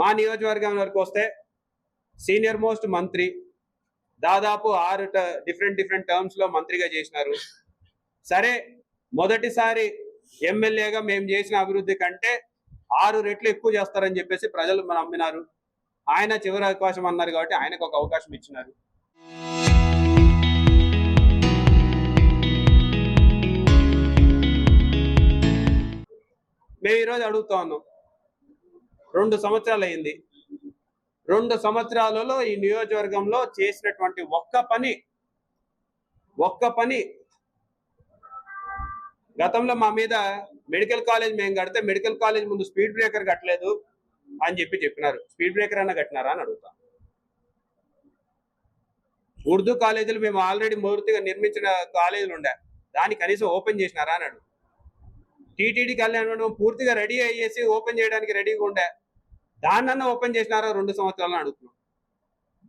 మా నియోజకవర్గం వరకు వస్తే సీనియర్ మోస్ట్ మంత్రి, దాదాపు 6 డిఫరెంట్ టర్మ్స్ లో మంత్రిగా చేసినారు. సరే, మొదటిసారి ఎమ్మెల్యేగా మేము చేసిన అభివృద్ధి కంటే 6 రెట్లు ఎక్కువ చేస్తారని చెప్పేసి ప్రజలు నమ్మినారు. ఆయన చివరి అవకాశం అన్నారు కాబట్టి ఆయనకు ఒక అవకాశం ఇచ్చినారు. మేము ఈరోజు అడుగుతా ఉన్నాం, 2 సంవత్సరాలు అయింది. 2 సంవత్సరాలలో ఈ నియోజకవర్గంలో చేసినటువంటి ఒక్క పని గతంలో మా మీద మెడికల్ కాలేజ్ మేము కడితే మెడికల్ కాలేజ్ ముందు స్పీడ్ బ్రేకర్ కట్టలేదు అని చెప్పినారు. స్పీడ్ బ్రేకర్ అన్న కట్టినారా అని అడుగుతాం. ఉర్దూ కాలేజీలు మేము ఆల్రెడీ పూర్తిగా నిర్మించిన కాలేజీలు ఉండే, దాన్ని కనీసం ఓపెన్ చేసినారా అని అడుగు. టీటీడీ కళ్యాణం పూర్తిగా రెడీ అయ్యేసి ఓపెన్ చేయడానికి రెడీగా ఉండే, దాన్నన్నా ఓపెన్ చేసినారా 2 సంవత్సరాలను అడుగుతున్నాం.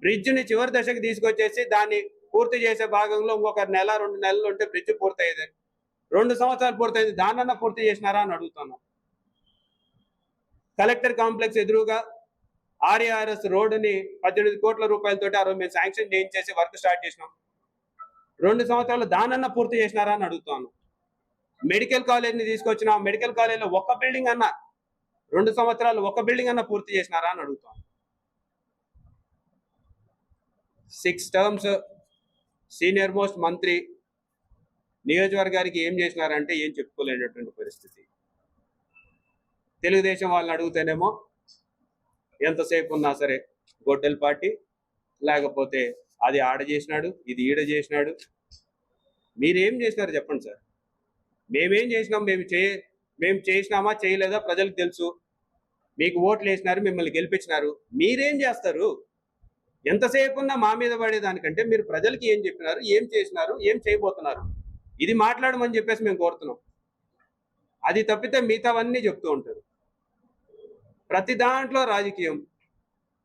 బ్రిడ్జ్ని చివరి దశకు తీసుకొచ్చేసి దాన్ని పూర్తి చేసే భాగంలో ఇంకొక నెల 2 నెలలు ఉంటే బ్రిడ్జ్ పూర్తయ్యేది. 2 సంవత్సరాలు పూర్తయింది, దాన్నన్నా పూర్తి చేసినారా అని అడుగుతున్నాం. కలెక్టర్ కాంప్లెక్స్ ఎదురుగా ఆర్ఆర్ఎస్ రోడ్డుని 18 కోట్ల రూపాయలతోటి ఆ రోజు మేము శాంక్షన్ చేయించేసి వర్క్ స్టార్ట్ చేసినాం. 2 సంవత్సరాలు దానన్నా పూర్తి చేసినారా అని అడుగుతాను. మెడికల్ కాలేజ్ని తీసుకొచ్చిన మెడికల్ కాలేజ్లో ఒక్క బిల్డింగ్ అన్నా 2 సంవత్సరాలు ఒక్క బిల్డింగ్ అన్నా పూర్తి చేసినారా అని అడుగుతాను. 6 టర్మ్స్ సీనియర్ మోస్ట్ మంత్రి నియోజకవర్గానికి ఏం చేసినారంటే ఏం చెప్పుకోలేనటువంటి పరిస్థితి. తెలుగుదేశం వాళ్ళని అడుగుతేనేమో ఎంతసేపు ఉన్నా సరే గొడ్డల పార్టీ, లేకపోతే అది ఆడ చేసినాడు, ఇది ఈడ చేసినాడు. మీరేం చేసినారు చెప్పండి సార్. మేమేం చేసినాం? మేము చేసినామా చేయలేదా ప్రజలకు తెలుసు. మీకు ఓట్లు వేసినారు, మిమ్మల్ని గెలిపించినారు. మీరేం చేస్తారు? ఎంతసేపు ఉన్నా మా మీద పడేదానికంటే మీరు ప్రజలకి ఏం చెప్పినారు, ఏం చేసినారు, ఏం చేయబోతున్నారు, ఇది మాట్లాడమని చెప్పేసి మేము కోరుతున్నాం. అది తప్పితే మిగతావన్నీ చెప్తూ ఉంటారు. ప్రతి దాంట్లో రాజకీయం.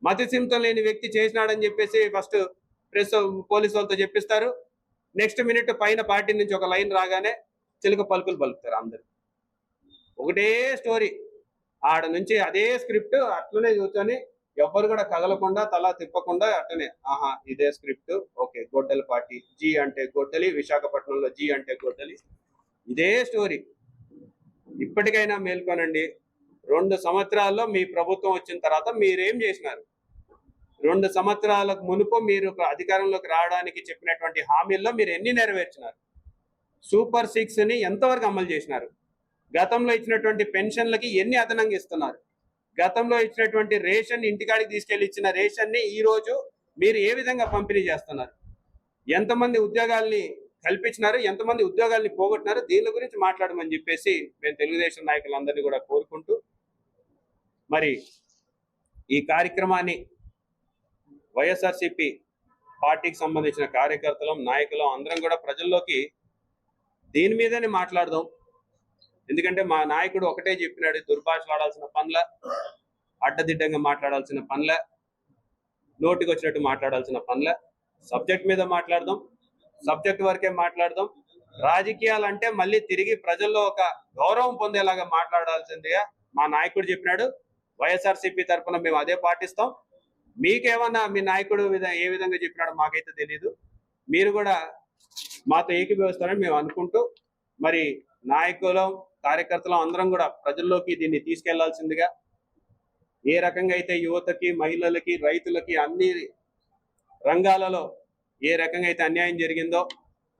మతిసింతం లేని వ్యక్తి చేసినాడని చెప్పేసి ఫస్ట్ పోలీసు వాళ్ళతో చెప్పిస్తారు. నెక్స్ట్ మినిట్ పైన పార్టీ నుంచి ఒక లైన్ రాగానే చిలుక పలుకులు పలుకుతారు అందరు. ఒకటే స్టోరీ, ఆడ నుంచి అదే స్క్రిప్ట్ అట్లనే కూర్చొని ఎవరు కూడా కదలకుండా తల తిప్పకుండా అట్లనే ఆహా ఇదే స్క్రిప్ట్, ఓకే గొడ్డలి పార్టీ, జీ అంటే గొడ్డలి, విశాఖపట్నంలో జీ అంటే గొడ్డలి, ఇదే స్టోరీ. ఇప్పటికైనా మేల్కొనండి. 2 సంవత్సరాల్లో మీ ప్రభుత్వం వచ్చిన తర్వాత మీరేం చేసినారు? 2 సంవత్సరాలకు మునుపు మీరు అధికారంలోకి రావడానికి చెప్పినటువంటి హామీల్లో మీరు ఎన్ని నెరవేర్చినారు? సూపర్ 6ని ఎంతవరకు అమలు చేసినారు? గతంలో ఇచ్చినటువంటి పెన్షన్లకి ఎన్ని అదనంగా ఇస్తున్నారు? గతంలో ఇచ్చినటువంటి రేషన్, ఇంటికాడికి తీసుకెళ్లి ఇచ్చిన రేషన్ని ఈ రోజు మీరు ఏ విధంగా పంపిణీ చేస్తున్నారు? ఎంతమంది ఉద్యోగాల్ని కల్పించినారు, ఎంతమంది ఉద్యోగాల్ని పోగొట్టినారు? దీని గురించి మాట్లాడమని చెప్పేసి మేము తెలుగుదేశం నాయకులందరినీ కూడా కోరుకుంటూ, మరి ఈ కార్యక్రమాన్ని వైఎస్ఆర్సీపీ పార్టీకి సంబంధించిన కార్యకర్తలం, నాయకులం అందరం కూడా ప్రజల్లోకి దీని మీదనే మాట్లాడదాం. ఎందుకంటే మా నాయకుడు ఒకటే చెప్పినాడు, దుర్భాషలు ఆడాల్సిన పనుల, అడ్డదిడ్డంగా మాట్లాడాల్సిన పనుల, నోటికి వచ్చినట్టు మాట్లాడాల్సిన పనుల. సబ్జెక్ట్ మీద మాట్లాడదాం, సబ్జెక్ట్ వరకే మాట్లాడదాం. రాజకీయాలంటే మళ్ళీ తిరిగి ప్రజల్లో ఒక గౌరవం పొందేలాగా మాట్లాడాల్సిందిగా మా నాయకుడు చెప్పినాడు. వైఎస్ఆర్సీపీ తరఫున మేము అదే పాటిస్తాం. మీకేమన్నా మీ నాయకుడు ఏ విధంగా చెప్పినాడో మాకైతే తెలీదు. మీరు కూడా మాతో ఏకీభవిస్తారని మేము అనుకుంటూ, మరి నాయకులం, కార్యకర్తలం అందరం కూడా ప్రజల్లోకి దీన్ని తీసుకెళ్లాల్సిందిగా, ఏ రకంగా అయితే యువతకి, మహిళలకి, రైతులకి అన్ని రంగాలలో ఏ రకంగా అయితే అన్యాయం జరిగిందో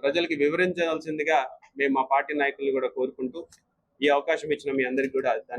ప్రజలకి వివరించాల్సిందిగా మేము మా పార్టీ నాయకులను కూడా కోరుకుంటూ, ఈ అవకాశం ఇచ్చిన మీ అందరికీ కూడా ధన్యవాదాలు.